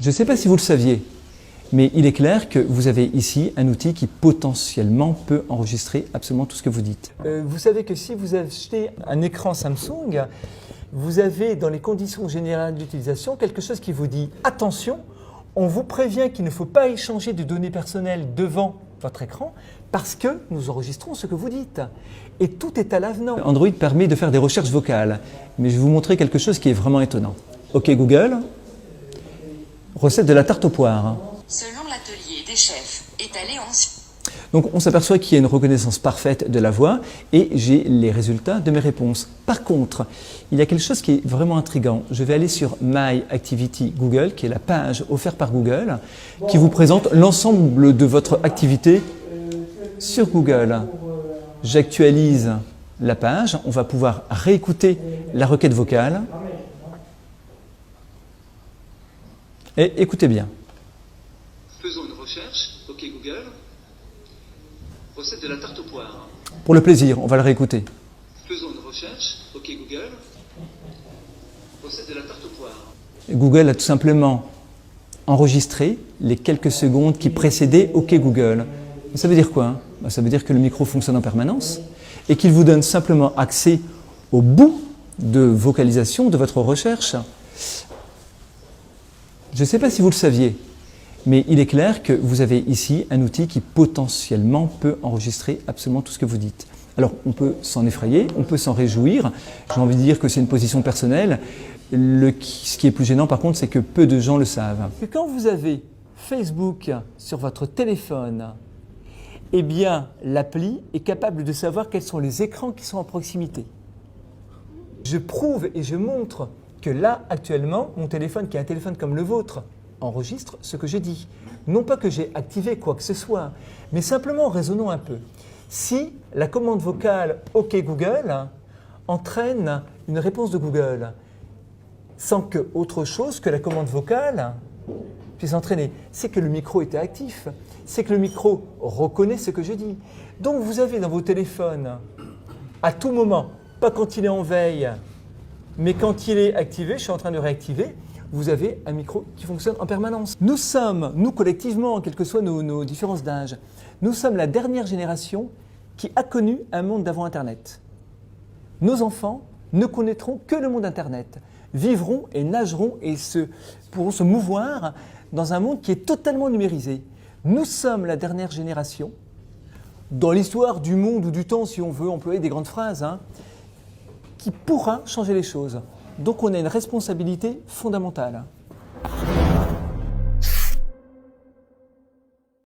Je ne sais pas si vous le saviez, mais il est clair que vous avez ici un outil qui potentiellement peut enregistrer absolument tout ce que vous dites. Vous savez que si vous achetez un écran Samsung, vous avez dans les conditions générales d'utilisation quelque chose qui vous dit « Attention, on vous prévient qu'il ne faut pas échanger de données personnelles devant votre écran parce que nous enregistrons ce que vous dites. » Et tout est à l'avenant. Android permet de faire des recherches vocales, mais je vais vous montrer quelque chose qui est vraiment étonnant. OK Google, recette de la tarte aux poires. Selon l'atelier des chefs, étalé en... Donc on s'aperçoit qu'il y a une reconnaissance parfaite de la voix et j'ai les résultats de mes réponses. Par contre, il y a quelque chose qui est vraiment intriguant. Je vais aller sur My Activity Google, qui est la page offerte par Google, qui vous présente l'ensemble de votre activité sur Google. J'actualise la page, on va pouvoir réécouter la requête vocale. Et écoutez bien. Faisons une recherche. OK Google. Recette de la tarte aux poires. Pour le plaisir, on va le réécouter. Faisons une recherche. OK Google. Recette de la tarte aux poires. Google a tout simplement enregistré les quelques secondes qui précédaient OK Google. Ça veut dire quoi? Ça veut dire que le micro fonctionne en permanence et qu'il vous donne simplement accès au bout de vocalisation de votre recherche. Je ne sais pas si vous le saviez, mais il est clair que vous avez ici un outil qui potentiellement peut enregistrer absolument tout ce que vous dites. Alors on peut s'en effrayer, on peut s'en réjouir, j'ai envie de dire que c'est une position personnelle. Ce qui est plus gênant par contre, c'est que peu de gens le savent. Quand vous avez Facebook sur votre téléphone, eh bien l'appli est capable de savoir quels sont les écrans qui sont en proximité. Je prouve et je montre que là, actuellement, mon téléphone, qui est un téléphone comme le vôtre, enregistre ce que je dis. Non pas que j'ai activé quoi que ce soit, mais simplement raisonnons un peu. Si la commande vocale « OK Google » entraîne une réponse de Google, sans que autre chose que la commande vocale puisse entraîner, c'est que le micro était actif, c'est que le micro reconnaît ce que je dis. Donc vous avez dans vos téléphones, à tout moment, pas quand il est en veille, mais quand il est activé, je suis en train de réactiver, vous avez un micro qui fonctionne en permanence. Nous sommes, nous collectivement, quelles que soient nos différences d'âge, nous sommes la dernière génération qui a connu un monde d'avant Internet. Nos enfants ne connaîtront que le monde Internet, vivront et nageront et pourront se mouvoir dans un monde qui est totalement numérisé. Nous sommes la dernière génération, dans l'histoire du monde ou du temps, si on veut employer des grandes phrases, qui pourra changer les choses. Donc on a une responsabilité fondamentale.